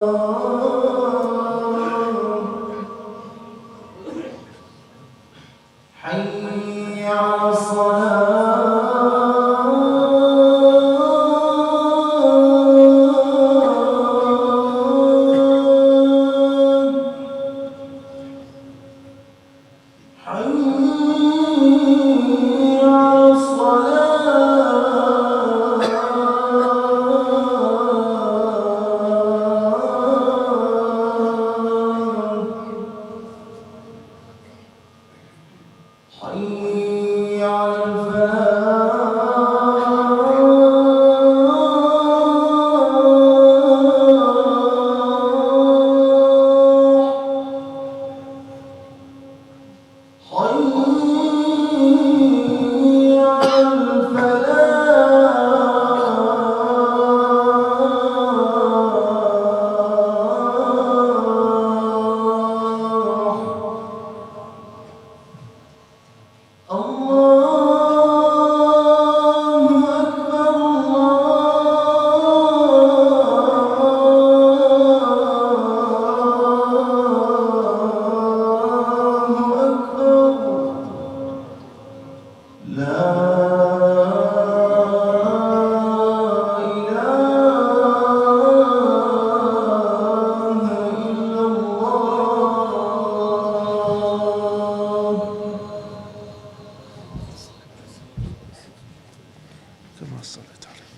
حي على الصلاة حي على كما صليت عليه.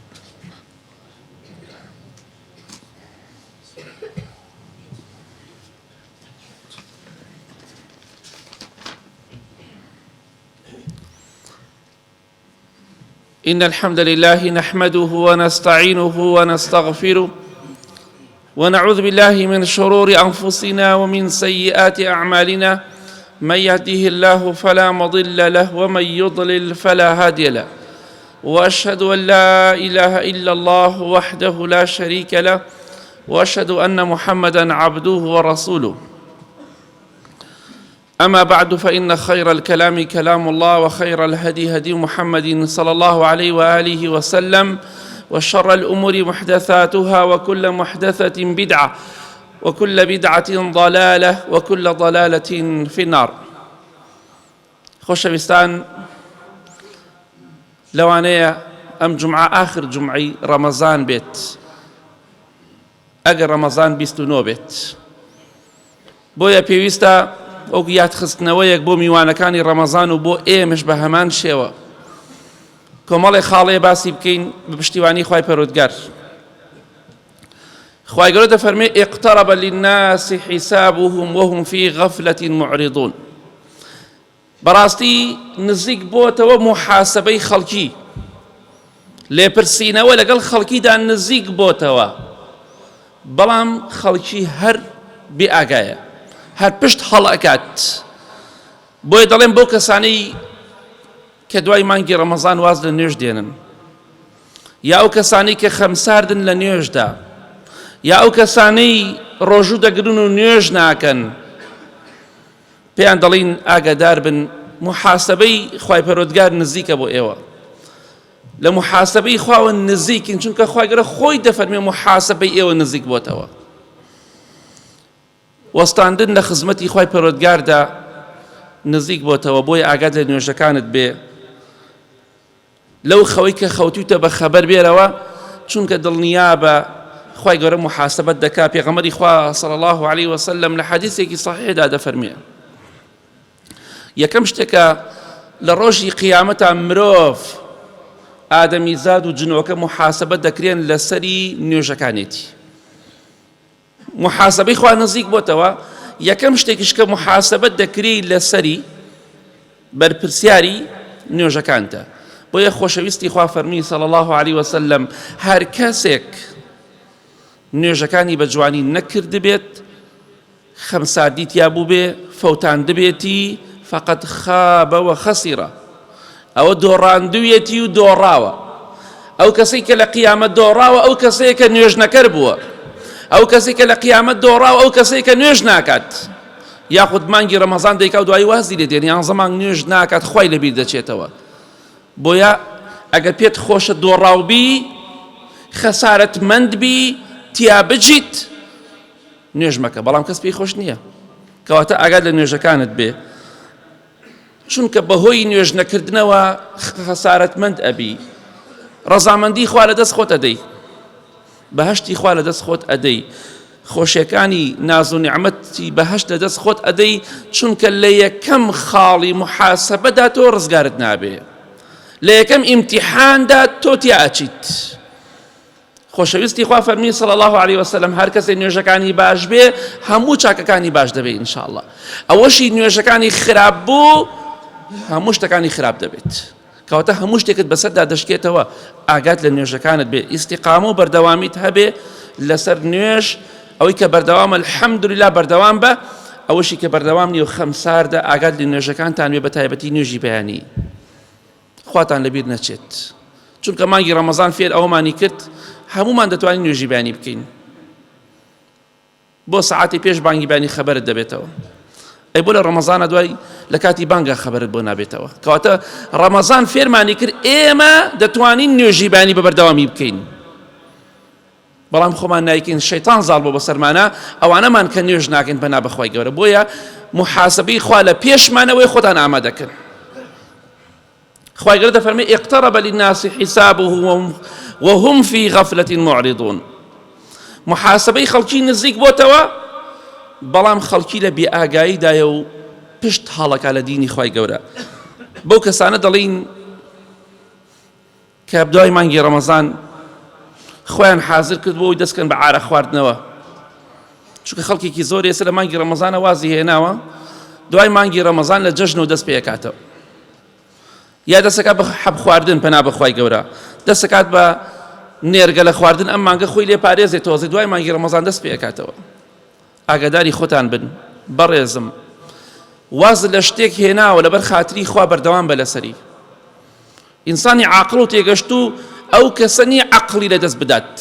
إن الحمد لله نحمده ونستعينه ونستغفره ونعوذ بالله من شرور أنفسنا ومن سيئات أعمالنا. من يهده الله فلا مضل له ومن يضلل فلا هادي له، وأشهد أن لا إله إلا الله وحده لا شريك له، وأشهد أن محمدًا عبده ورسوله. أما بعد، فإن خير الكلام كلام الله، وخير الهدي هدي محمد صلى الله عليه وآله وسلم، وشر الأمور محدثاتها، وكل محدثة بدعة، وكل بدعة ضلالة، وكل ضلالة في النار. خۆشەویستان، لەوانەیە ئەم جومعە آخر جومعەی ڕەمەزان بێت، ئەگەر ڕەمەزان 29 بێت. بۆیە پێویستە ئەو یادخستنەوەیەک بۆ میوانەکانی ڕەمەزان و بۆ ئێمەش بە هەمان شێوە کۆمەڵی خاڵێ باسی بکەین بە پشتیوانی خوای پەروەردگار. خوای گەورە دەفەرمێ: اقترب للناس حسابهم وهم في غفلة معرضون. بەڕاستی نزیک بۆتەوە محاسبەی خەڵکی، لێپرسینەوە لەگەڵ خەڵکیدا نزیک بۆتەوە، بەڵام خەڵکی هەر بێئاگایە، هەر پشت هەڵئەکات. بۆیە دەڵێن بۆ کەسانەی کە دوای مانگی ڕەمەزان واز لە نوێژ دێنن، یا ئەو کەسانەی کە خەمساردن لە نوێژدا، یا ئەو کەسانەی ڕۆژوو دەگرن و نوێژ ناکەن، پێیان دەڵین ئاگادار بن، محاسبەی خوای پەروەردگار نزیکە بۆ ئێوە. لە محاسبەی خواوە نزیکن، چونکە خوای گەورە خۆی دەفەرمێ محاسبەی ئێوە نزیک بۆتەوە. وەستاندن لە خزمەتی خوای پەروەردگاردا نزیک بۆتەوە. بۆیە ئاگاد لە نوێژەکانت بێ، لەو خەوەی کە خەوتوتە بە خەبەر بێرەوە، چونکە دڵنیا بە خوای گەورە محاسبەت دەکا. پێغەمبەری خوا صلی الله عليه وسلم لە حەدیثێکی صحیحدا دەفەرمێ: یەکەم شتێکە لە ڕۆژی قیامەتە مرۆڤ، ئادەمیزاد و جنۆکە محاسبەت دەکرێن لەسەری نوێژەکانێتی. محاسبەی خوا نزیک بۆتەوە. یەکەم شتێکیش کە محاسبەت دەکرێت لەسەری بەرپرسیاری نوێژەکانتە. بۆیە خۆشەویستی خوا فەرمی صلی الله عليه وسلم: هەر کەسێک نوێژەکانی بە جوانی نەکرد بێت، خەمساردی تیا بوو بێ، فەوتان دەبێتی، فقط خاب وخسر، ئەوە دۆڕاندوویەتی و دۆڕاوە. ئەو کەسەی کە لە قیامەت دۆڕاوە ئەو کەسەیە کە نوێژ نەکەر بووە، ئەو کەسەی کە لە قیامەت دۆڕاوە ئەو کەسەیە کە نوێژ ناکات، یاخود مانگی ڕەمەزان دەیکا و دوایی وازی لێ دێن، یان زەمان نوێژ ناکات، خوای لەبیر دەچێتەوە. بۆیە ئەگەر پێت خۆشە دۆڕاوبی، خەسارەتمەند بی، تیا بجیت، نوێژ مەکە، بەڵام کەس پێی خۆش نییە، کەواتە ئاگاد لە نوێژەکانت بێ، چونکە بەهۆی نوێژ نەکردنەوە خەسارەتمەند ئەبی، ڕەزامەندی خوا لە دەست خۆت ئەدەی، بەهەشتی خوا لە دەست خۆت ئەدەی، خۆشیەکانی ناز و نیعمەتی بەهەشت لە دەست خۆت ئەدەی، چونکە لە یەکەم خاڵی محاسەبەدا تۆ ڕزگارت نابێ، لە یەکەم ئیمتیحاندا تۆ تیا ئەچیت. خۆشەویستی خوا فەرمی صلی الله عليه وسلم هەر کەسێ نوێژەکانی باش بێ هەموو چاکەکانی باش دەبێت ئینشاءالله، ئەوەشی نوێژەکانی خراپ بوو هەموو شتەکانی خراپ دەبێت، کەواتە هەموو شتێکت بەسەردا دەشکێتەوە. ئاگات لە نوێژەکانت بێ، ئیستیقامە و بەردەوامیت هەبێ لەسەر نوێژ، ئەوەی کە بەردەوامە الحەمدولله بەردەوام بە، ئەوەشی کە بەردەوام نیە و خەمساردە ئاگات لە نوێژەکانتان بێ، بە تایبەتی نوێژی بەیانی خواتان لەبیر نەچێت، چونکە مانگی ڕەمەزان فێر ئەوەمانی کرد هەمومان دەتوانین نوێژی بەیانی بکەین، بۆ سەعاتی پێش بانگی بەیانی خەبەرت دەبێتەوە، ئەی بۆ لە ڕەمەزانە دوای لە کاتی بانگە خەبەرت بۆ نابێتەوە، کەواتە ڕەمەزان فێرمانی کرد ئێمە دەتوانین نوێژی بەیانی بە بەردەوامی بکەین، بەڵام خۆمان نایکەین، شەیتان زاڵ بۆ بەسەرمانە، ئەوانەمان کە نوێژ ناکەین بەنا بەخوای گەورە، بۆیە محاسبەی خوا لە پێشمانەوەی خۆتان ئامادەکەن. خوای گەورە دەفەرمێ اقترب للناس حسابهم وهم في غفلة معرضون، محاسبەی خەڵکی نزیک بۆتەوە، بەڵام خەڵکی لە بێئاگاییدایە و پشت هەڵەکا لە دینی خوای گەورە. بەو کەسانە دەڵین کە دوای مانگی ڕەمەزان خۆیان حازر کرد بۆ ئەوەی دەستکەن بە عارە خواردنەوە، چونکە خەڵکێکی زۆر ئێستا لە مانگی ڕەمەزانە وازی هێناوە دوای مانگی ڕەمەزان لە جەژنەوە دەست پێ ئەکاتەوە، یا دەستەکات بە حەب خواردن پەنا بەخوای گەورە، دەستەکات بە نێرگە لە خواردن، ئەم مانگە خۆی لێ پارێزێت، تۆزی دوای مانگی ڕەمەزان دەست پێ ئەکاتەوە. ئاگاداری خۆتان بن بەڕێزم، واز لە شتێک هێناوە لەبەر خاتری خوا بەردەوام بە لەسەری. ئینسانی عاقڵ و تێگەشت و ئەو کەسە نییە عەقڵی لەدەست بدات،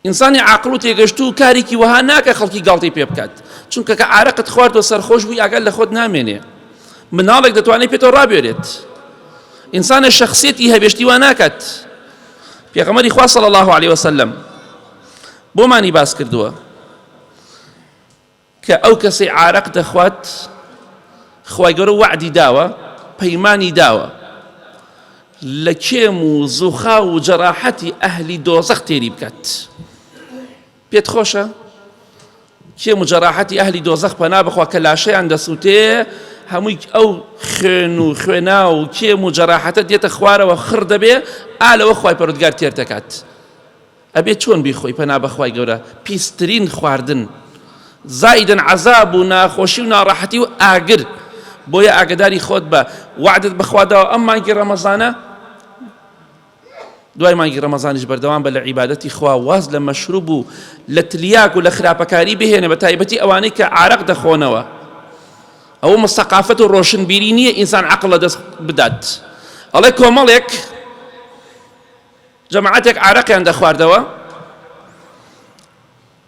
ئینسانی عاقڵ و تێگەشت و کارێکی وەها ناکە خەڵکی گاڵتەی پێ بکات، چونکە کە عارەقت خوارد و سەرخۆش بووی ئاگات لە خۆت نامێنێ، مناڵێک دەتوانێت پێتەوە ڕابێرێت، ئینسانە شەخسیەتی هەبێشتی وا ناکات. پێغەمبەری خوا صلی الله عليه وسلم بۆمانی باس کردووە کە ئەو کەسەی عارەق دەخوات خوای گەورە وعدی داوە، پەیمانی داوە لە کێم و زوخا و جەراحەتی ئەهلی دۆزەخ تێری بکات. پێت خۆشە کێم و جەراحەتی ئەهلی دۆزەخ پەنا بخوا کە لاشەیان دەسووتێ، هەمووی ئەو خوێن و خوێنا و کێم و جەراحەتە دێتە خوارەوە خڕ دەبێ، ئالەوە خوای پەروەردگار تێر دەکات. ئەبێ چۆن بیخۆی پەنا بەخوای گەورە، پیسترین خواردن، زائیدەن عەزاب و ناخۆشی و ناڕەحەتی و ئاگر. بۆیە ئاگداری خۆت بە، وعدت بەخواداوە ئەم مانگی ڕەمەزانە، دوای مانگی ڕەمەزانیش بەردەوام بە لە عیبادەتی خوا، واز لە مەشروب و لە تلیاک و لە خراپەکاری بهێنە، بە تایبەتی ئەوانەی کە عارەق دەخۆنەوە. ئەوە مەسەقافەت و ڕۆشنبیری نییە ئینسان عەقڵ لەدەست بدات. ئەڵێ کۆمەڵێک جەماعەتێک عارەقیان دەخواردەوە،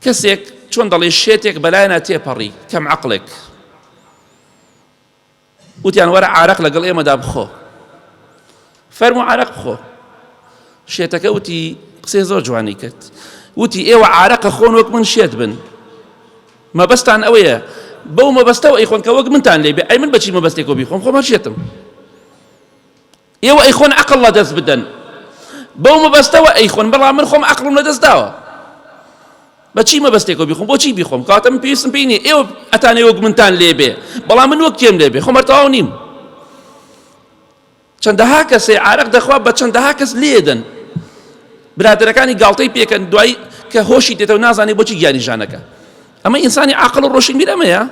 کەسێک چۆن دەڵێ شێتێک بەلایەنە تێپەڕی کەم عەقڵێک، وتیان وەرە عارەق لەگەڵ ئێمەدا بخۆ، فەرموو عارەق بخۆ. شێتەکە وتی قسەی زۆر جوانی کرد، وتی ئێوە عارەقە خۆن وەک من شێت بن، مەبەستان ئەوەیە بەو مەبەستەوە ئەیخۆن کە وەک منتان لێ بێ، ئەی من بەچی مەبەستێکەوە بیخۆم، خۆم هەرشێتم، ئێوە ئەیخۆن عەقڵ لەدەست بدەن، بەو مەبەستەوە ئەیخۆن، بەڵام من خۆم عەقڵم لەدەست داوە، بەچی مەبەستێکەوە بیخۆم، بۆچی بیخۆم، کاتە من پێویستم پێی نییە ئێوە ئەتانەی وەک منتان لێ بێ، بەڵام من وەک کێم لێ بێ، خۆم هەر تەواو نیم. چەندەها کەسێ عارەق دەخوا بە چەندەها کەس لێدەن، برادەرەکانی گاڵتەی پێکەن، دوایی کە هۆشی دێتەوە نازانێ بۆچی گیانی ژانەکە. ئەمە ئینسانی عاقڵ و ڕۆشنبیر ئەمەیە؟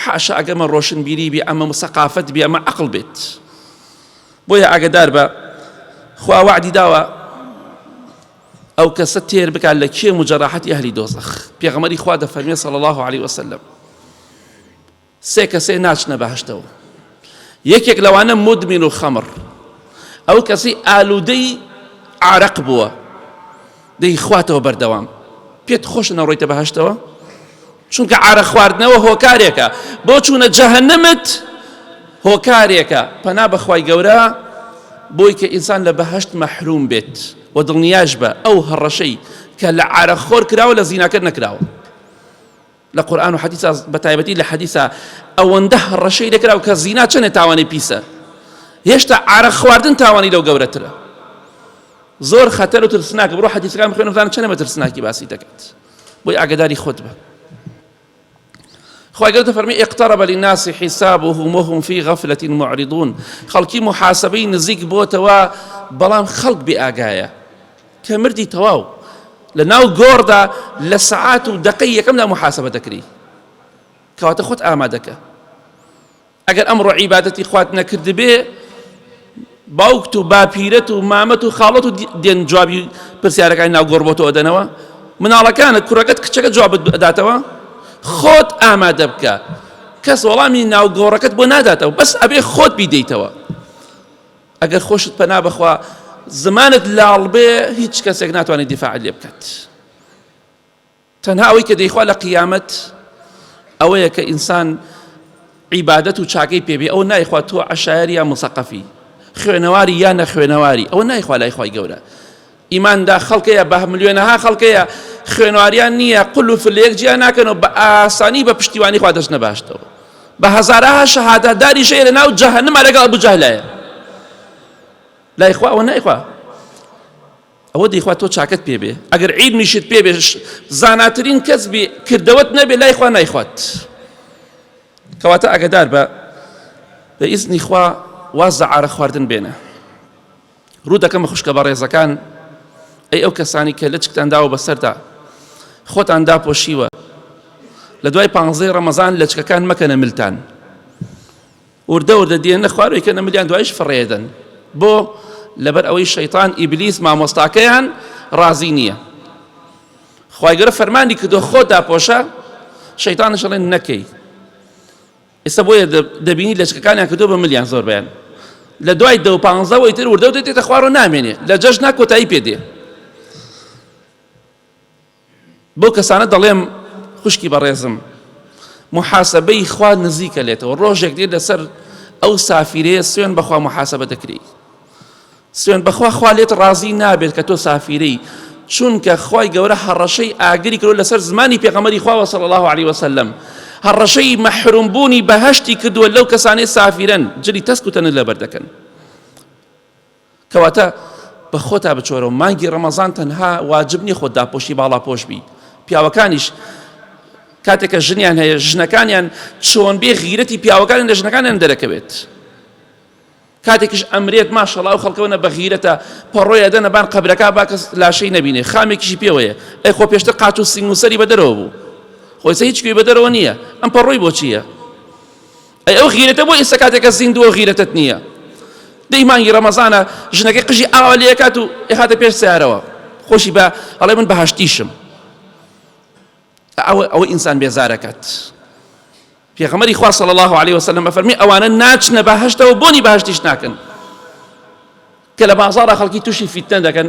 حاشا ئەگەمە ڕۆشنبیری بێ، ئەمە سەقافەت بێ، ئەمە عەقڵ بێت. بۆیە ئاگدار بە، خوا وعدی داوە ئەو کەسە تێر بکات لە کێم و جەراحەتی ئەهلی دۆزەخ. پێغەمبەری خوا دەفەرمێ صلی الله عليه وسلم سێ کەسێ ناچنە بەهەشتەوە، یەکێک لەوانە مدمن و خەمر، ئەو کەسی ئالوودەی عارەق بووە دەی خواتەوە بەردەوام، پێت خۆشە نەڕۆیتە بەهەشتەوە؟ چونکە عارەق خواردنەوە هۆکارێکە، بۆ چوونە جەهەنەمت هۆکارێکە. پەنا بەخوای گەورە بۆی کە ئینسان لە بەهەشت مەحروم بێت و دڵنیاش بە ئەو هەڕەشەی کە لە عارەخۆر کراوە لە زیناکرد نەکراوە. لە قورئان و حەدیثە بەتایبەتی لە حەدیثە ئەوەندە هەڕەشەی دەکراوە کە زینا چەندێ تاوانی پیسە، هێشتا عارەق خواردن تاوانی لەو گەورەترە. زۆر خەتەر و ترسناکە. بڕۆ حەدیثەکان بخوێنە بزانە چەندە بە ترسناکی باسی دەکات. بۆی ئاگاداری خۆت بە. خی گەورە فەرمی اقترب للناس حسابهم وهم في غفلة معرضون. خەڵکی محاسبەی نزیک بۆتەوە بەڵام خەڵک بێ ئاگایە کە مردی تەواو لە ناو گۆڕدا لە سەعات و دەقەی یەکەمدا محاسبە دەکری، کەواتە خۆت ئامادەکە. ئەگەر ئەمڕۆ عیبادەتی خوات نەکرد بێ، باوکت و باپیرەت و مامەت و خاڵەت و دێن جوابی پرسیارەکانی ناو گۆڕ بۆ تۆ دەنەوە، مناڵەکانت کوڕەکەت کچەکە جوابت داتەوە، خۆت ئامادە بکە. کەس وەڵامی ناو گۆڕەکەت بۆ ناداتەوە، بەس ئەبێ خۆت بیدەیتەوە. ئەگەر خۆشت پەنا بخوا زمانت لاڵ بێ، هیچ کەسێک ناتوانێت دیفاعت لێ بکات. تەنها ئەوەی کە دەیخوا لە قیامەت ئەوەیە کە ئینسان عیبادەت و چاکەی پێبێ. ئەو نایخوا تۆ عەشایەری یا مسەقەفی، خوێنەواری یا نەخوێنەواری، ئەوە نایخوا لای خۆی گەورە. ئیماندا خەڵکەیە بە ملیۆنەها خەڵکەیە خوێنواریان نییە، قل و فل یەک جیا ناکەنەوە، بە ئاسانی بە پشتیوانی خوا دەچنە باشتەوە. بە هەزارها شەهادەتداری شەیە لە ناو جەهەنەما لەگەڵ ئەبوو جەهلایە. لای خوا ئەوە نایخوا. ئەوە دەیخوا تۆ چاکت پێبێ. ئەگەر عیلمیشت پێبێ، زاناترین کەس بێ، کردەوەت نەبێ، لای خوا نایخوات. کەواتە ئاگادار بە ئیزنی خوا واز لە عارە خواردن بێنە. ڕوو دەکەمە خوشکە بە ڕێزەکان، ئەی ئەو کەسانی کە لچکتان داوە بەسەردا، خۆتان داپۆشیوە، لە دوای 15 ڕەمەزان لچکەکان مەکەنە ملتان، وردە وردە دێنە خوارەوەی کە نەملیان دوایش فڕێدەن. بۆ لەبەر ئەوەی شەیطان ئیبلیس مامۆستاکەیان ڕازی نییە. خی گەورە فەرمانی کردو خۆ داپۆشە، شەیطانش ئەڵێن نەکەی. ئێستا بۆیە دەبینی لەچکەکانیان کردو بە ملیان زۆر بەیان، لە دوای 15 تر وردە دێتە خوارەوە نامێنێ، لە جەژنا کۆتایی پێدێ. بۆ کەسانە دەڵێم خوشکی بەڕێزم، محاسبەی خوا نزیکە لێتەوە. ڕۆژێک دێت لەسەر ئەو سافیرەیە سوێن بەخوا محاسبە دەکری. سوێن بەخوا خوا لێت ڕازی نابێت کە تۆ سافیرەی، چونکە خوای گەورە هەڕەشەی ئاگری کردو لەسەر زمانی پێغەمبەری خوا صلی الله علیه وسلم، هەڕەشەی مەحرومبوونی بەهەشتی کردووە لەو کەسانەی سافیرن، جلی تەسک و تەنت لەبەر دەکەن. کەواتە بە خۆتا بچۆرە و مانگی ڕەمەزان تەنها واجب نییە خۆت داپۆشی باڵا پۆش بی. پیاوەکانیش کاتێکە ژنیان هەیە، ژنەکانیان چۆن بێ غیرەتی پیاوەکانیان لە ژنەکانیان دەرەکەوێت. کاتێکیش ئەمرێت ماشەڵڵا و خەڵکەوەنە بە غیرەتە پەڕۆیە دەنە بان قەبرەکە با کەس لاشەی نەبینێ، خامێکیشی پێوەیە، ئەی خۆ پێشتر قاچ و سینگ و سەری بەدەرەوە بوو، خۆیسە هیچ کوێ بەدەرەوە نییە، ئەم پەڕۆی بۆ چییە؟ ئەی ئەو غیرەتە بۆ ئێستا کاتێکە زیندووە غیرەتت نییە. دەی مانگی ڕەمەزانە ژنەکەی قژی ئاوا لێ کات و ئێخاتە پێش سیارەوە، خۆشی بە ئەڵێ من بەهەشتیشم. ئەوە ئینسان بێزارەکەت. پێغەمبەری خوا صلی الله علیه وسلم فەرمی ئەوانە ناچنە بەهەشتەوە بۆنی بەهەشتیش ناکەن، کە لە بازاڕە خەڵکی تووشی فیتنە دەکەن،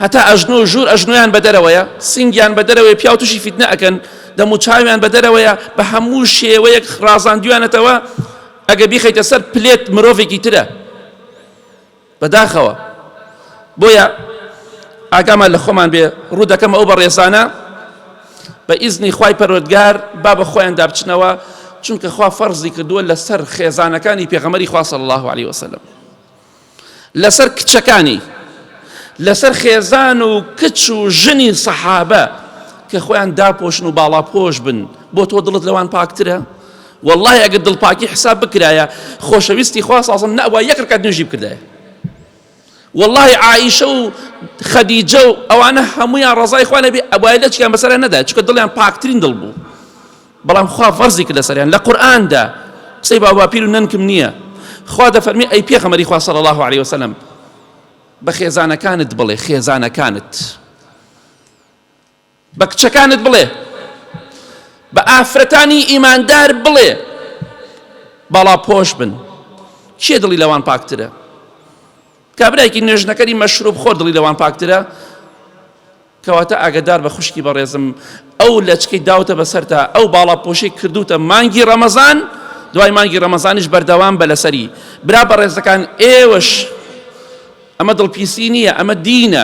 هەتا ئەژنۆ و ژوور ئەژنۆیان بەدەرەوەیە، سینگیان بەدەرەوەی، پیا و تووشی فیتنە ئەکەن، دەموچاویان بەدەرەوەیە، بە هەموو شێوەیەک ڕازاندویانەتەوە. ئەگە بیخەیتە سەر پلێت مرۆڤێکی ترە بەداخەوە. بۆیە ئاگامان لە خۆمان بێ. ڕوو دەکەمە ئەو بەڕێزانە بە ئیزنی خوای پەروەردگار با بە خۆیان دابچنەوە، چونکە خوا فەرزی کردووە لەسەر خێزانەکانی پێغەمبەری خوا صلی الله علیه وسلم، لەسەر کچەکانی، لەسەر خێزان و کچ و ژنی سەحابە کە خۆیان داپۆشن و باڵا پۆش بن. بۆ تۆ دڵت لەوان پاکترە؟ والله ئەگەر دڵپاکی حساب بکرایە، خۆشەویستی خوا ساسم نەبووە یەک ڕکات نوێژی بکردایە. والله عائشە و خەدیجە و ئەوانە هەمویان ڕەزای خوا نەبێ، ئەبوای لەچکیان بەسەریان نەدا، چونکە دڵیان پاکترین دڵ بوو. بەڵام خوا فەرزی کرد لەسەریان لە قورئاندا. قسەی باباپیر و نەنکم نییە. خوا دەفەرمێ ئەی پێغەمبەری خوا صلی الله علیه وسلم، بە خێزانەکانت بڵێ، خێزانەکانت، بە کچەکانت بڵێ، بە ئافرەتانی ئیماندار بڵێ باڵا پۆش بن. چێ دڵی لەوان پاکترە؟ کابرایکی نوێژنەکەری مەشروب خۆر دڵی لەوان پاکترە؟ کەواتە ئاگادار بە خوشکی بەڕێزم، ئەو لەچکەی داوتە بەسەرتا، ئەو باڵا پۆشەی کردوتە مانگی ڕەمەزان، دوای مانگی ڕەمەزانیش بەردەوام بە لەسەری. برا بەڕێزەکان، ئێوەش ئەمە دڵپیسی نییە، ئەمە دینە.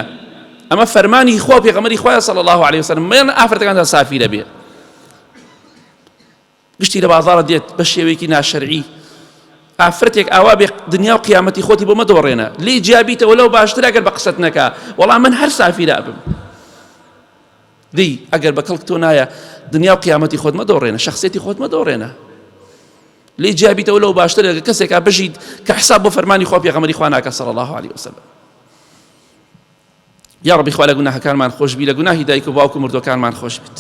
ئەمە فەرمانی خوا پێغەمبەری خوایە صلی الله عليه وسلم مێن ئافرەتەکاندا سافی دەبێ گشتی لە بازاڕە دێت بە شێوەیەکی ناشەرعی ئافرەتێک ئاوا بێ دنیا و قیامەتی خۆتی بۆ مەدۆڕێنە لێی جیابیتەوە لەو باشتر ئەگەر بە قسەت نەکا وەڵام من هەر سافیدا بم دی ئەگەر بە کەڵک تۆ نایە دنیا و قیامەتی خۆت مەدۆڕێنە شخصیەتی خۆت مەدۆڕێنە لێی جیابیتەوە لەو باشتر ئەگەر کەسێکا بژیت کە حساب بۆ فەرمانی خوا پێغەمبەری خوا ناکە صلی الله عليه وسلم یا ربی خوا لە گوناهەکانمان خۆش بی لە گوناهی دایک و باوک و مردوەکانمان خۆش بیت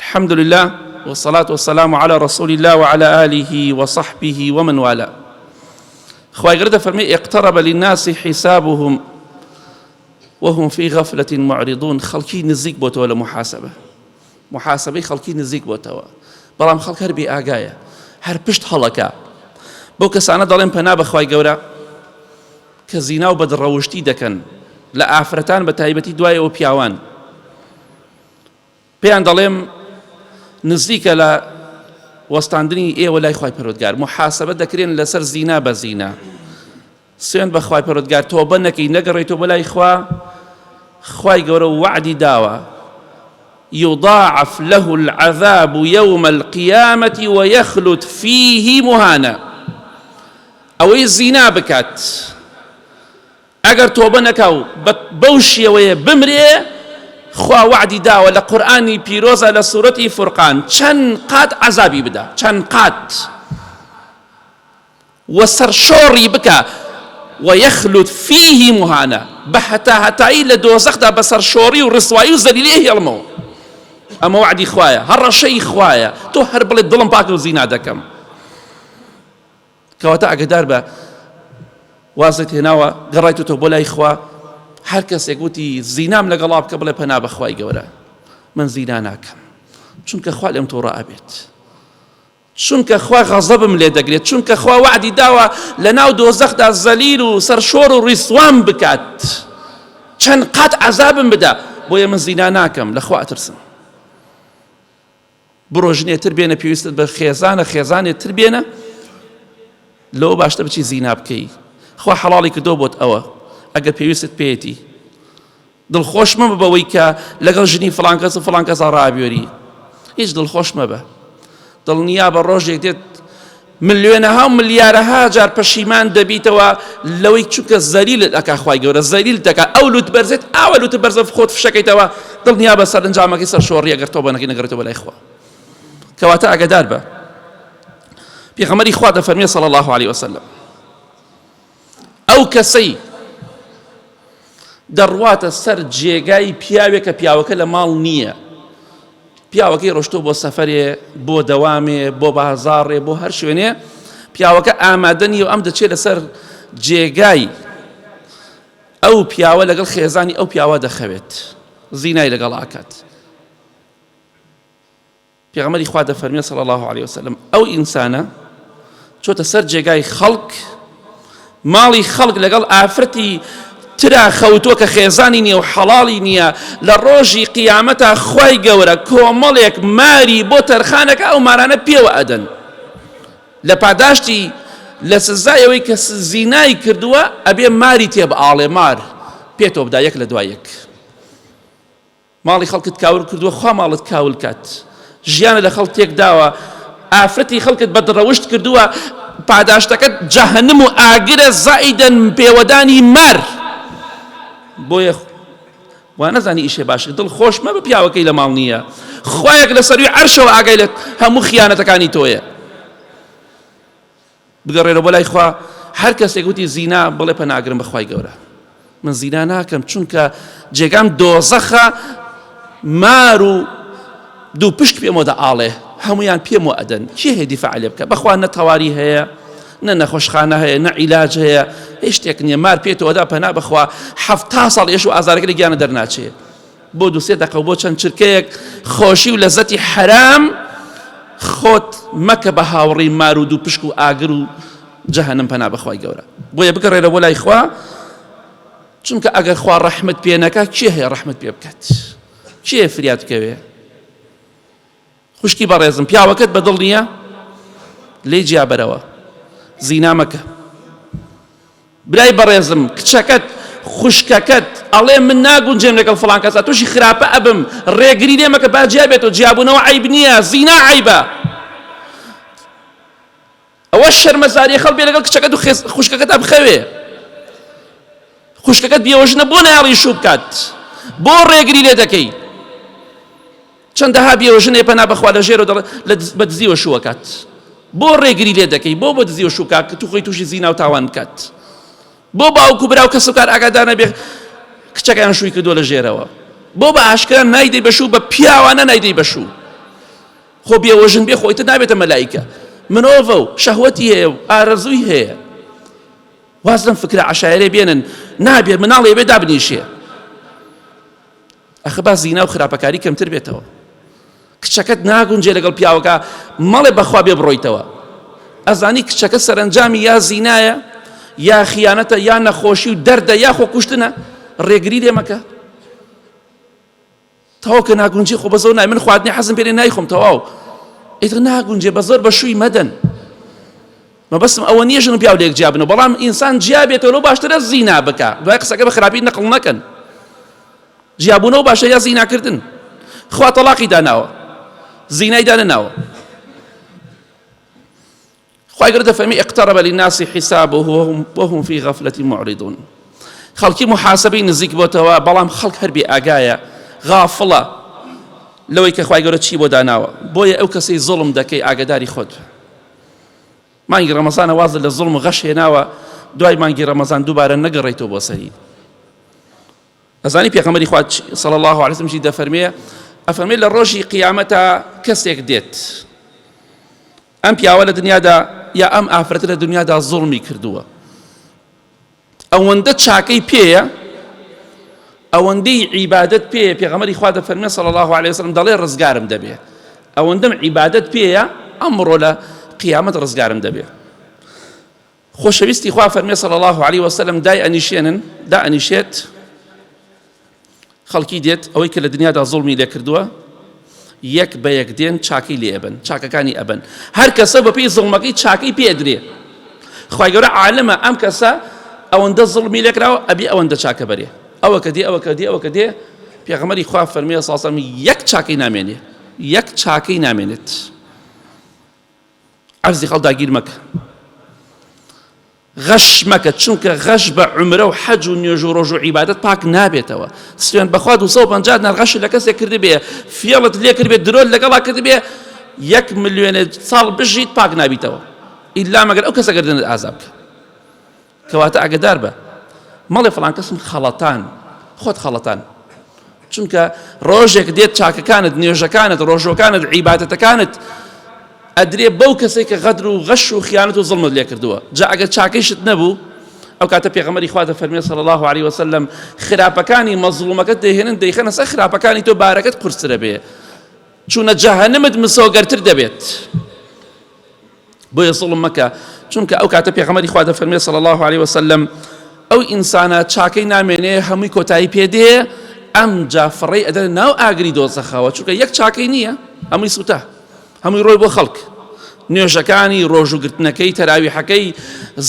الحمد لله والصلاة والسلام على رسول الله وعلى آله وصحبه ومن والاه خواهي قرد فرمي اقترب للناس حسابهم وهم في غفلة معرضون خلقي نزيك بوتوا محاسبة خلقي نزيك بوتوا بلام خلق هر بي آقايا هر پشت هلكا بو كسانا دالين پنا بخواهي قورا كزينا وبدر روشتي دكن لآفرتان بتايبتي دواي و بياوان بيان دالين نزیکە لە وەستاندنی ئێوە لای خوای پەروەردگار محاسبە دەکرێن لەسەر زینا بە زینا سوێن بە خوای پەروەردگار تۆبە نەکەی نەگەڕێیتەوە بەلای خوا خوای گەورە وعدی داوە يضاعف له العذاب يوم القيامة ويخلد فيه مهانا ئەوەی زینا بکات ئەگەر تۆبە نەکاو بەو شێوەیە بمرێ خوا وعدی داوە لە قورئانی پیرۆزە لە سوورەتی فورقان چەند قات عەزابی بدا چەند قات و سەرشۆڕی بکە ويخلد فيه مهانا بە هەتایی لە دۆزەخدا بە سەرشۆڕی و ڕسوایی و زەلیلی هێڵمەوە ئەمە وعدی خوایە هەر ڕەشەی خوایە تۆ هەر بڵێ دڵم پاکە و زینا دەکەم کەواتە ئاگادار بە وازت هێناوە گەڕایتەوە بۆ لای خوا هەر کەسێک وتی زینام لەگەڵا بکە بڵێ پەنا بەخوای گەورە من زینا ناکەم چونکە خوا لێم تۆ ڕائەبێت چونکە خوا غەزەبم لێ دەگرێت چونکە خوا وعدی داوە لە ناو دۆزەخدا زەلیل و سەرشۆڕ و ڕیسوان بکات چەند قات عەزابم بدا بۆیە من زینا ناکەم لە خوا ئەترسم بڕۆ ژنێتر بێنە پێویستت بە خێزانێتر بێنە لەوە باشتر بچی زینا بکەی خوا حەڵاڵی کردۆ بۆت ئەوە ئەگەر پێویستت پێیەتی دڵخۆش مەبە بەوەی کە لەگەڵ ژنی فڵان کەس و فڵان کەسا ڕابێری هیچ دڵخۆش مەبە دڵنیا بە ڕۆژێک دێت ملیۆنەها و ملیارەها جار پەشیمان دەبیتەوە لەوەی چونکە زەلیلت ئەکا خوای گەورە زەلیلت دەکا ئەو لوت بەرزێت ئاوە لوت بەرزە خۆت فشەکەیتەوە دڵنیا بە سەرنجامەکەی سەرشۆڕی ئەگەر تۆ بەنەکەی نەگەڕێتەوە بەلای خوا کەواتە ئاگادار بە پێغەمبەری خوا دەفەرمێ صلی الله عليه وسلم ئەو کەسەی دەڕواتە سەر جێگای پیاوێک کە پیاوەکە لە ماڵ نییە پیاوەکەی ڕۆشتۆ بۆ سەفەرێ بۆ دەوامێ بۆ بازاڕێ بۆ هەر شوێنێ پیاوەکە ئامادە نییە و ئەم دەچێت لەسەر جێگای ئەو پیاوە لەگەڵ خێزانی ئەو پیاوە دەخەوێت زینای لەگەڵ ئاکات پێغەمبەری خوا دەفەرمێ صلی الله عليه وسلم ئەو ئینسانە چۆتە سەر جێگای خەڵک ماڵی خەڵک لەگەڵ ئافرەتی ترا خەوتووە کە خێزانی نییە و حەڵاڵی نییە لە ڕۆژی قیامەتە خوای گەورە کۆمەڵێک ماری بۆ تەرخانەکە ئەو مارانە پێوە ئەدەن لە پاداشتی لە سزایەوەی کە زینای کردووە ئەبێ ماری تێبئاڵێ مار پێتۆ بدا یەک لە دوای یەک ماڵی خەڵکت کاول کردووە خوا ماڵت کاول کات ژیانە لە خەڵک تێک داوە ئافرەتی خەڵکت بەدڕەوشت کردووە پاداشتەکەت جەهەنم و ئاگرە زائیدەن پێوەدانی مەر بۆیە وا نەزانی ئیشێ باشە دڵ خۆش مەبە پیاوەکەی لە ماڵ نییە خوایەک لە سەروی عەرشەوە ئاگای لە هەموو خیانەتەکانی تۆیە بگەڕێرە بۆ لای خوا هەر کەسێک وتی زینا بڵێ پەناگرم بە خوای گەورە من زینا ناکەم چونکە جێگام دۆزەخە مار و دوو پشک پێمەوە دەئاڵێ هەمویان پێمەوە ئەدەن چی هەیە دیفاع لێ بکە بەخوا نە تەواری هەیە نە نەخۆشخانە هەیە نە عیلاج هەیە هیچ شتێک نییە مار پێتەوەدا پەنا بخوا 70 ساڵ ئێش و ئازارەکە لە گیانە دەرناچێت بۆ دووسێ دەقە بۆ چەند چرکەیەک خۆشی و لەزەتی حرام خۆت مەکە بە هاوڕێی مار و دوو پشک و ئاگر و جەهەنەم پەنا بەخوای گەورە بۆیە بگەڕێرە بۆ لای خوا چونکە ئەگەر خوا ڕەحمت پێ نەکات چی هەیە ڕەحمت پێ بکات چی فریاد بکەوێ خوشکی بەڕێزم پیاوەکەت بەدڵ نییە لێی جیابەرەوە زینا مەکە. برای بەڕێزم کچەکەت خوشکەکەت ئەڵێ من ناگونجێم لەگەڵ فڵان کەسە تووشی خراپە ئەبم ڕێگری لێ مەکە با جیابێتەوە جیابوونەوە عیب نییە زینا عیبە. ئەوە شەرمەزاری خەڵک بێ لەگەڵ کچەکەت و خوشکەکەت بخەوێ. خوشکەکەت بێوەژنە بۆ نایاڵی شوو بکات بۆ ڕێگری لێ دەکەی. چەندەها بێوەژنێ پەنا بەخوا لە ژێرەوە دەڵێ بە دزیوە شووەکات بۆ ڕێگری لێ دەکەی بۆ دزیوە شوو بکات کە تو خۆی تووشی زینا و تاوان بکات. بۆ باوکو برا و کەس و کار ئاگادار نەبێ کچەکەیان شووی کردووە لە ژێرەوە بۆ بە ئاشکرا نایدەی بە شوو بە پیاوانە نایدەی بە شوو. خۆ بێوەژن بێ خۆیتر نابێتە مەلایکە منۆڤە و شەهوەتی هەیە و ئارەزووی هەیە. واز لەم فکرە عەشایرە بێنن نابێت مناڵێ بێ دابنیشێ. ئەخە با زینا و خراپەکاری کەمتر بێتەوە. کچەکەت ناگونجێ لەگەڵ پیاوەکە مەڵێ بەخوا بێ بڕۆیتەوە. ئەزانی کچەکە سەرنجامی یا زینایە یا خیانەتە یا نەخۆشی و دەردە یا خۆ کوشتنە ڕێگری لێ مەکە. تەواو کە ناگونجێ خۆ بە زۆر نای من خواردنی حەزم پێ نایخۆم تەواو ئیتر ناگونجێ بە زۆر بە شووی مەدەن. مەبەستم ئەوە نییە ژن و پیاو لێک جیابنەوە بەڵام ئینسان جیابێتەوە لەو باشترە زینا بکە دوای قسەکە بە خراپی نەقڵ نەکەن. جیابوونەوە باشە یا زیناکردن. خوا تەلاقی داناوە زینای دانەناوە. خوای گەورە دەفەرمی اقترب للناس حسابهم وهم في غفلة معرضون. خەڵکی محاسبەی نزیک بۆتەوە بەڵام خەڵک هەر بێ ئاگایە غافڵە لەوەی کە خوای گەورە چی بۆ داناوە. بۆیە ئەو کەسەی زوڵم دەکەی ئاگاداری خۆت. مانگی ڕەمەزانە وازت لە زوڵم و غەش هێناوە دوای مانگی ڕەمەزان دووبارە نەگەڕێیتەوە بۆ سەری. ئەزانی پێغەمبەری خوا صلی الله علیه وسلم چی دەفەرمێ ئەفەرمێ لە ڕۆژی قیامەتە کەسێک دێت ئەم پیاوە لە دنیادا یا ئەم ئافرەتە لە دنیادا زوڵمی کردووە ئەوەندە چاکەی پێیە ئەوەندەی عیبادەت پێیە پێغەمبەری خوا دەفەرمێ صلی الله علیه وسلم دەڵێ ڕزگارم دەبێ ئەوەندەم عیبادەت پێیە ئەمڕۆ لە قیامەت ڕزگارم دەبێ. خۆشەویستی خوا فەرمێ صلی الله علیه وسلم دای ئەنیشێت خەڵکی دێت ئەوەی کە لە دنیادا زوڵمی لێ کردووە یەک بە یەک دێن چاکەی لێ ئەبن چاکەکانی ئەبن هەر کەسە بە پێی زوڵمەکەی چاکەی پێدرێ. خوای گەورە عالمە ئەم کەسە ئەوەندە زوڵمی لێ کراوە ئەبێ ئەوەندە چاکە بەرێ ئەوە کە دێ ئەوە کە دێ ئەوە کە دێ پێغەمبەری خوا فەرمێ صلی الله علیه وسلم یەک چاکەی نامێنێ یەک چاکەی نامێنێت. عەرزی خەڵک داگیر مەکە غەش مەکە چونکە غەش بە عومرە و حەج و نوێژ و ڕۆژ و عیبادەت پاک نابێتەوە. سوێن بەخوا 250 نار غەش لە کەسێک کرد بێ فێڵت لێ کرد بێ درۆت لەگەڵا کرد بێ 1 ملیۆنە ساڵ بژیت پاک نابیتەوە ئیلا مەگەر ئەو کەسە گەردنت ئازاب بکە. کەواتە ئاگادار بە مەڵێ فڵان کەسم خەڵەتان خۆت خەڵەتان چونکە ڕۆژێک دێت چاکەکانت نوێژەکانت ڕۆژۆکانت عیبادەتەکانت ئەدرێ بەو کەسێک کە غەدر و غەش و خیانەت و زڵمت لێ کردووە. جا ئەگەر چاکەیشت نەبوو ئەو کاتە پێغەمبەری خوا دەفەرمێ صلی الله علیه وسلم خراپەکانی مەزڵومەکەت دەهێنن دەیخەنە سەر خراپەکانی تۆ بارەکەت قورسرە بێ چوونە جەهەنەمت مسۆگەرتر دەبێت. بۆیە زوڵم مەکە چونکە ئەو کاتە پێغەمبەری خوا دەفەرمێ صلی الله علیه وسلم ئەو ئینسانە چاکەی نامێنێ هەمووی کۆتایی پێدێ ئەم جا فڕێی ئەدەن ناو ئاگری دۆزەخەوە چونکە یەک چاکەی نییە هەمووی سوتە هەمووی ڕۆی بۆ خەڵک نوێژەکانی ڕۆژوگرتنەکەی تەراویحەکەی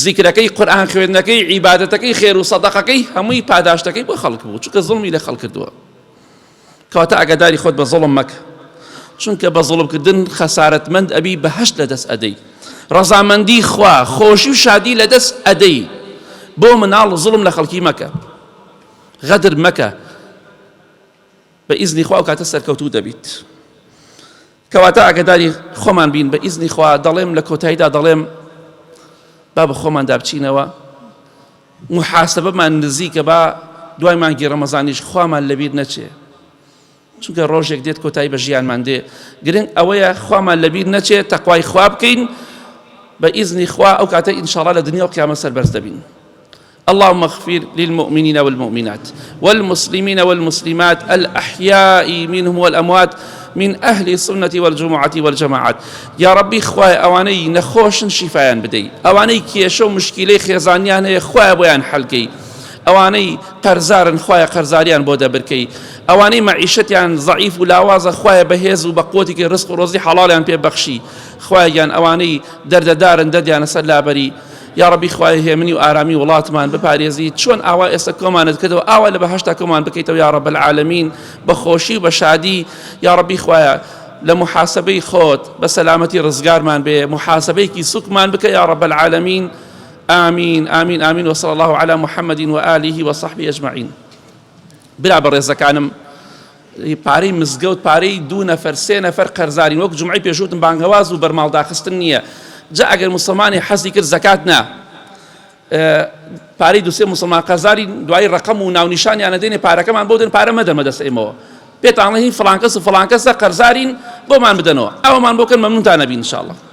زیکرەکەی قورئان خوێندنەکەی عیبادەتەکەی خێر و سەدەقەکەی هەمووی پاداشتەکەی بۆ خەڵک بوو چونکە زوڵمی لە خەڵک کردووە. کەواتە ئاگاداری خۆت بە زوڵم مەکە چونکە بە زوڵمکردن خەسارەتمەند ئەبی بەهەشت لەدەست ئەدەی ڕەزامەندی خوا خۆشی و شادی لەدەست ئەدەی. بۆ مناڵ زوڵم لە خەڵکی مەکە غەدر مەکە بە ئیزنی خوا و کاتە سەرکەوتوو دەبیت. کەواتە ئاگاداری خۆمان بین بە ئیزنی خوا دەڵێم لە کۆتاییدا دەڵێم با بە خۆمان دابچینەوە محاسبەمان نزیکە با دوای مانگی ڕەمەزانیش خوامان لەبیر نەچێ چونکە ڕۆژێک دێت کۆتایی بە ژیانمان دێ گرنگ ئەوەیە خوامان لەبیر نەچێت تەقوای خوا بکەین بە ئیزنی خوا ئەو کاتە ئینشاءڵڵا لە دنیا و قیامەت سەربەرز دەبین. اللهم اغفر للمؤمنين والمؤمنات والمسلمين والمسلمات الأحياء منهم والأموات من أهل السنة والجمعة والجماعات. يا ربي خواي أواني نخوش شفايان بدي أواني كيشو مشكلة خيزانيان خواي بيان حلقي ئەوانەی قەرزارن خوایە قەرزاریان بۆ دەبرکەی، ئەوانەی مەعیشەتیان ضعیف و لاوازە خوایە بەهێز و بە قوتێکی ڕزق و ڕۆزی حەڵاڵیان پێ بەخشی، خوایان ئەوانەی دەردەدارن دەردیانە سەر لابەری، یا ڕەبی خوای هێمنی و ئارامی وڵاتمان بپارێزی، چۆن ئاوا ئێستا کۆمانت کردەوە ئاوا لە بەهەشتا کۆمان بکەیتەوە یا ڕەب العالەمین بە خۆشی و بە شادی، یا ڕەبی خوایە لە محاسبەی خۆت بە سەلامەتی ڕزگارمان بێ، محاسبەیەکی سوکمان بکە یا ڕەب العالەمین. آمين آمين آمين وصلى الله على محمد وآله وصحبه أجمعين. بلا بەڕێزەکانم پارەی مزگەوت پارەی 2 نەفەر 3 نەفەر قەرزارین، وەک جومعەی پێشووتم بانگەواز و بەرماڵداخستن نییە. جا ئەگەر مسلمانی حەزی کرد زەکات نا پارەی 2-3 مسلمان قەرزاری دوای ڕقم و ناونیشانیانە دێنێ پارەکەمان بۆ دێن پارە مەدەن مەدەست ئێمەوە پێتانڵی فڵان کەس و فڵان کەسە قەرزارین بۆمان بدەنەوە، ئەوەمان بۆکەن مەمنونتان نەبین ئینشاءالله.